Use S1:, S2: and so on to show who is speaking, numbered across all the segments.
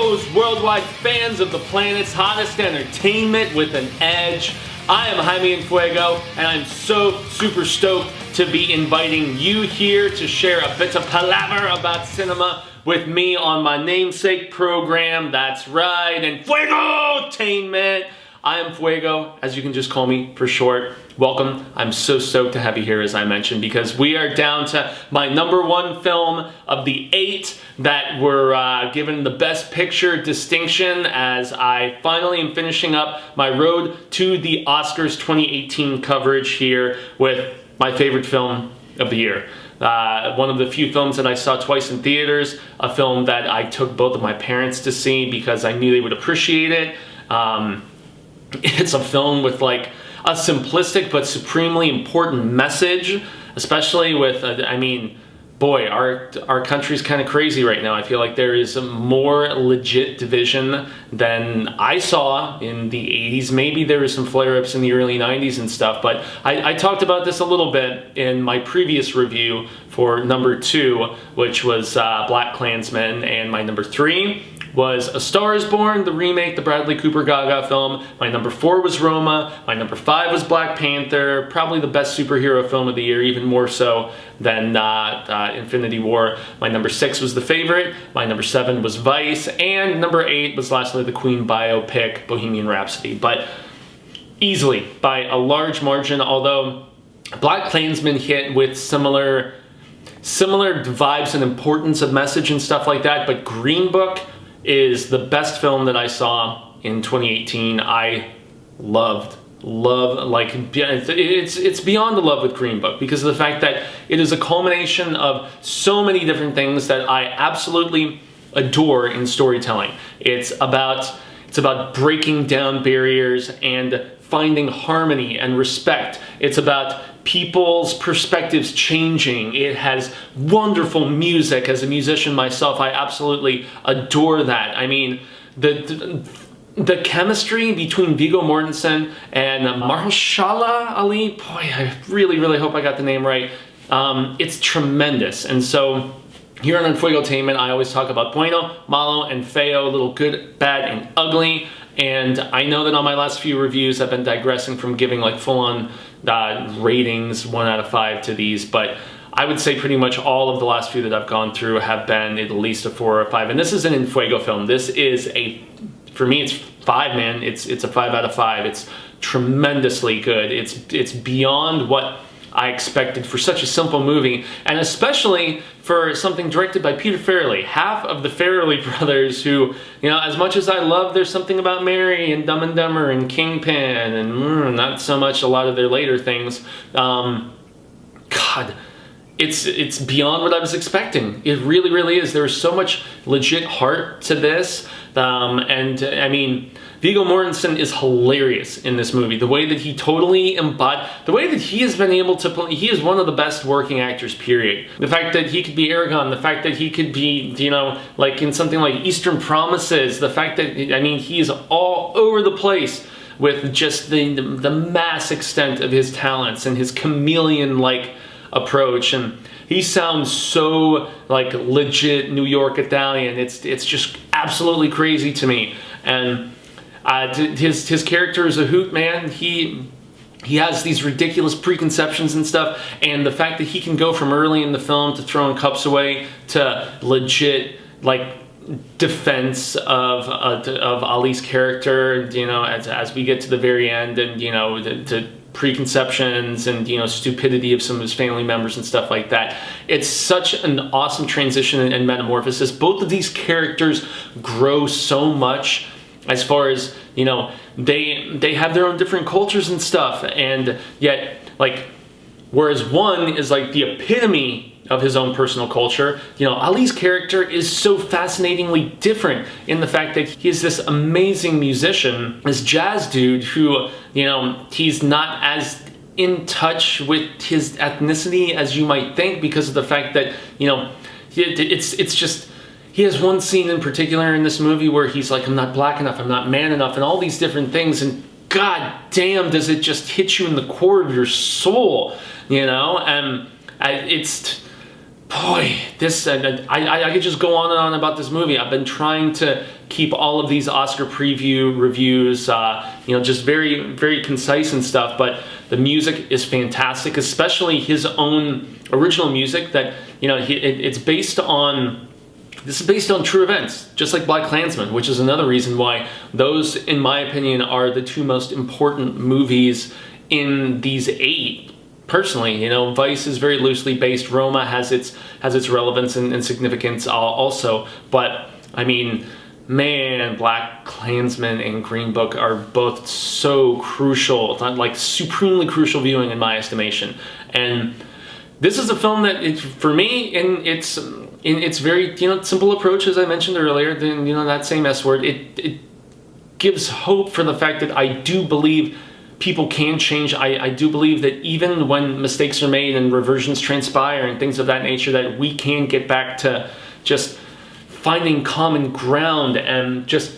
S1: shows worldwide fans of the planet's hottest entertainment with an edge. I am Jaime En Fuego, and I'm so super stoked to be inviting you here to share a bit of palaver about cinema with me on my namesake program. That's right, Enfuegotainment. I am Fuego, as you can just call me for short. Welcome. I'm so stoked to have you here, as I mentioned, because we are down to my #1 film of the 8 that were given the Best Picture distinction, as I finally am finishing up my road to the Oscars 2018 coverage here with my favorite film of the year. One of the few films that I saw twice in theaters, a film that I took both of my parents to see because I knew they would appreciate it. It's a film with like a simplistic but supremely important message, especially with, I mean, boy, our country's kind of crazy right now. I feel like there is a more legit division than I saw in the 80s. Maybe there was some flare-ups in the early 90s and stuff, but I talked about this a little bit in my previous review for #2, which was BlacKkKlansman, and my #3 was A Star Is Born, the remake, the Bradley Cooper Gaga film. My #4 was Roma. My #5 was Black Panther, probably the best superhero film of the year, even more so than Infinity War. My #6 was The Favorite. My #7 was Vice. And #8 was lastly the Queen biopic, Bohemian Rhapsody. But easily, by a large margin, although BlacKkKlansman hit with similar vibes and importance of message and stuff like that, but Green Book is the best film that I saw in 2018. I love, like, it's beyond the love with Green Book because of the fact that it is a culmination of so many different things that I absolutely adore in storytelling. It's about breaking down barriers and finding harmony and respect. It's about people's perspectives changing. It has wonderful music. As a musician myself, I absolutely adore that. I mean, the chemistry between Viggo Mortensen and Mahershala Ali, boy, I really hope I got the name right. It's tremendous. And so here on Enfuegotainment, I always talk about bueno, malo, and feo, a little good, bad, and ugly. And I know that on my last few reviews, I've been digressing from giving like full-on ratings 1 out of 5 to these, but I would say pretty much all of the last few that I've gone through have been at least a 4 or 5. And this is an Enfuego film. This is for me, it's 5, man. It's a 5 out of 5. It's tremendously good. It's beyond what I expected for such a simple movie, and especially for something directed by Peter Farrelly, half of the Farrelly brothers who, you know, as much as I love There's Something About Mary and Dumb and Dumber and Kingpin and not so much a lot of their later things, God, it's beyond what I was expecting. It really is. There is so much legit heart to this, and I mean, Viggo Mortensen is hilarious in this movie. The way that he totally the way that he has been able to play, he is one of the best working actors, period. The fact that he could be Aragon, the fact that he could be, you know, like in something like Eastern Promises, the fact that, I mean, he is all over the place with just the mass extent of his talents and his chameleon-like approach, and he sounds so like legit New York Italian. It's just absolutely crazy to me. And his character is a hoot, man. He has these ridiculous preconceptions and stuff, and the fact that he can go from early in the film to throwing cups away to legit like defense of Ali's character, you know, as we get to the very end, and you know, to preconceptions and, you know, stupidity of some of his family members and stuff like that. It's such an awesome transition and metamorphosis. Both of these characters grow so much, as far as, you know, they have their own different cultures and stuff, and yet, like, whereas one is like the epitome of his own personal culture, you know, Ali's character is so fascinatingly different in the fact that he is this amazing musician, this jazz dude who, you know, he's not as in touch with his ethnicity as you might think, because of the fact that, you know, it's just, he has one scene in particular in this movie where he's like, I'm not black enough, I'm not man enough, and all these different things, and god damn, does it just hit you in the core of your soul, you know? And it's boy, this, I could just go on and on about this movie. I've been trying to keep all of these Oscar preview reviews, you know, just very, very concise and stuff, but the music is fantastic, especially his own original music that, you know, it's based on, this is based on true events, just like BlacKkKlansman, which is another reason why those, in my opinion, are the two most important movies in these 8. Personally, you know, Vice is very loosely based. Roma has its relevance and significance also, but I mean, man, BlacKkKlansman and Green Book are both so crucial, like supremely crucial viewing in my estimation. And this is a film that, for me, in its very, you know, simple approach, as I mentioned earlier, then, you know, that same S word, it gives hope for the fact that I do believe people can change. I do believe that even when mistakes are made and reversions transpire and things of that nature, that we can get back to just finding common ground, and just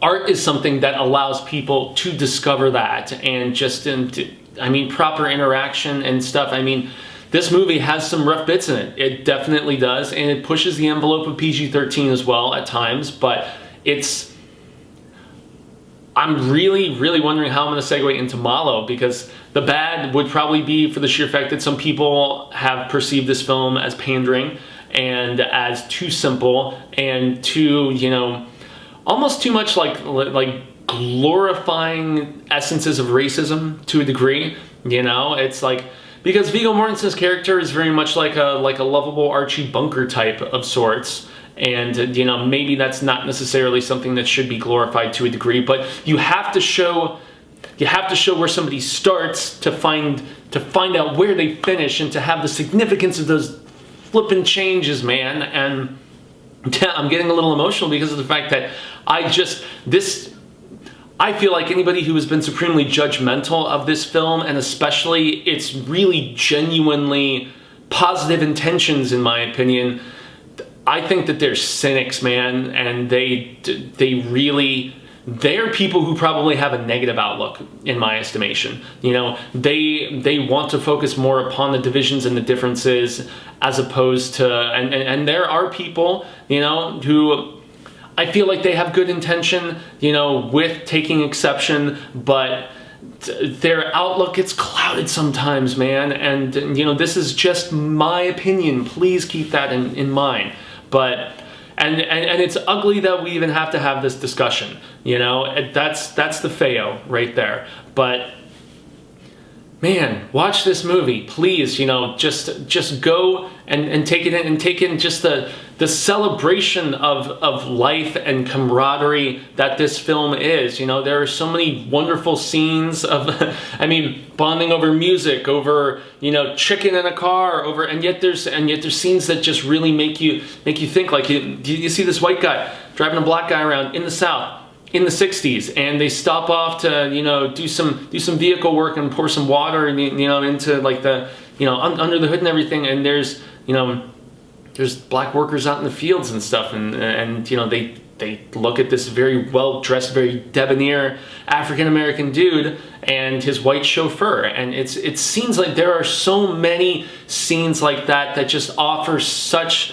S1: art is something that allows people to discover that, and just, I mean, proper interaction and stuff. I mean, this movie has some rough bits in it. It definitely does, and it pushes the envelope of PG-13 as well at times, but I'm really, really wondering how I'm going to segue into MALO, because the bad would probably be for the sheer fact that some people have perceived this film as pandering and as too simple and too, you know, almost too much like glorifying essences of racism to a degree. You know, it's like, because Viggo Mortensen's character is very much like a lovable Archie Bunker type of sorts. And, you know, maybe that's not necessarily something that should be glorified to a degree, but you have to show where somebody starts to find out where they finish, and to have the significance of those flippin' changes, man. And I'm getting a little emotional because of the fact that I feel like anybody who has been supremely judgmental of this film, and especially its really genuinely positive intentions, in my opinion, I think that they're cynics, man, and they're people who probably have a negative outlook, in my estimation. You know, they want to focus more upon the divisions and the differences, as opposed to, and there are people, you know, who I feel like they have good intention, you know, with taking exception, but their outlook gets clouded sometimes, man. And, you know, this is just my opinion. Please keep that in mind. But and it's ugly that we even have to have this discussion. You know, that's the fail right there. But man, watch this movie, please. You know, just go and take it in, and take in just the celebration of life and camaraderie that this film is. You know, there are so many wonderful scenes of, I mean, bonding over music, over, you know, chicken in a car, over, and yet there's scenes that just really make you think. Like, you see this white guy driving a black guy around in the South in the 60s, and they stop off to, you know, do some vehicle work and pour some water, you know, into like the, you know, under the hood and everything, and there's, you know, there's black workers out in the fields and stuff, and you know, they look at this very well-dressed, very debonair African-American dude and his white chauffeur, and it seems like there are so many scenes like that just offer such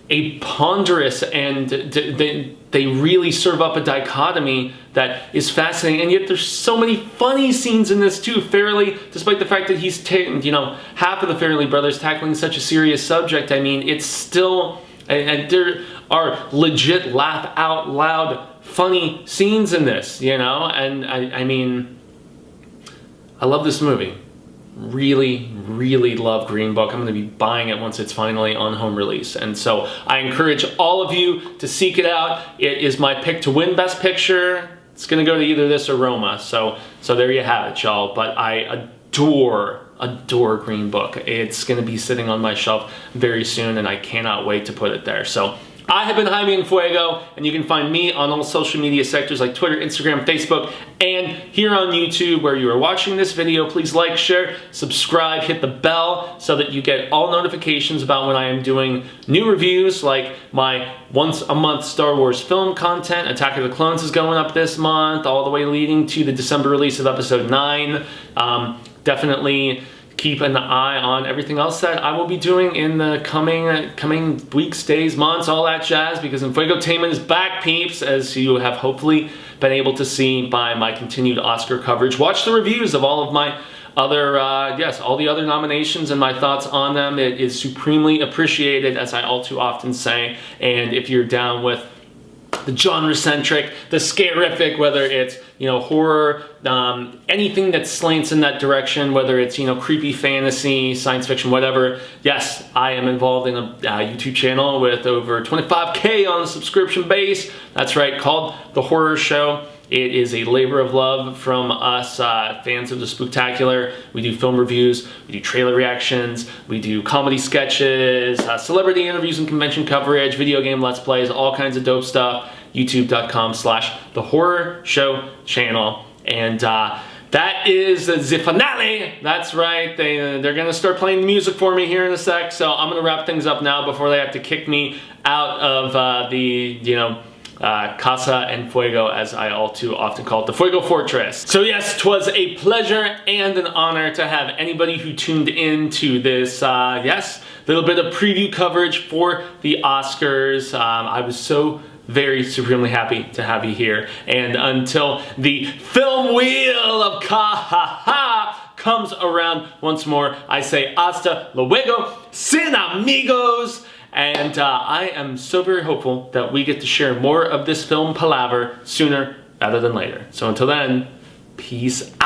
S1: a ponderous, and they really serve up a dichotomy that is fascinating. And yet there's so many funny scenes in this too. Farrelly, despite the fact that he's you know, half of the Farrelly brothers tackling such a serious subject, I mean, it's still, and there are legit laugh out loud funny scenes in this, you know. And I mean, I love this movie. Really, really love Green Book. I'm going to be buying it once it's finally on home release. And so I encourage all of you to seek it out. It is my pick to win Best Picture. It's going to go to either this or Roma. So there you have it, y'all. But I adore Green Book. It's going to be sitting on my shelf very soon, and I cannot wait to put it there. So I have been Jaime En Fuego, and you can find me on all social media sectors like Twitter, Instagram, Facebook, and here on YouTube where you are watching this video. Please like, share, subscribe, hit the bell so that you get all notifications about when I am doing new reviews, like my once a month Star Wars film content. Attack of the Clones is going up this month, all the way leading to the December release of Episode 9. Definitely keep an eye on everything else that I will be doing in the coming weeks, days, months, all that jazz, because Enfuegotainment is back, peeps, as you have hopefully been able to see by my continued Oscar coverage. Watch the reviews of all of my other, all the other nominations and my thoughts on them. It is supremely appreciated, as I all too often say, and if you're down with the genre-centric, the scarific, whether it's, horror, anything that slants in that direction, whether it's, creepy fantasy, science fiction, whatever. Yes, I am involved in a YouTube channel with over 25K on the subscription base. That's right, called The Horror Show. It is a labor of love from us fans of the Spooktacular. We do film reviews, we do trailer reactions, we do comedy sketches, celebrity interviews and convention coverage, video game let's plays, all kinds of dope stuff. YouTube.com/The Horror Show channel. And that is the finale. That's right. They're going to start playing the music for me here in a sec. So I'm going to wrap things up now before they have to kick me out of Casa En Fuego, as I all too often call it, the Fuego Fortress. So yes, 'twas a pleasure and an honor to have anybody who tuned in to this, little bit of preview coverage for the Oscars. I was so very supremely happy to have you here. And until the film wheel of Ka-ha-ha comes around once more, I say hasta luego, cinemigos. And I am so very hopeful that we get to share more of this film palaver sooner rather than later. So until then, peace out.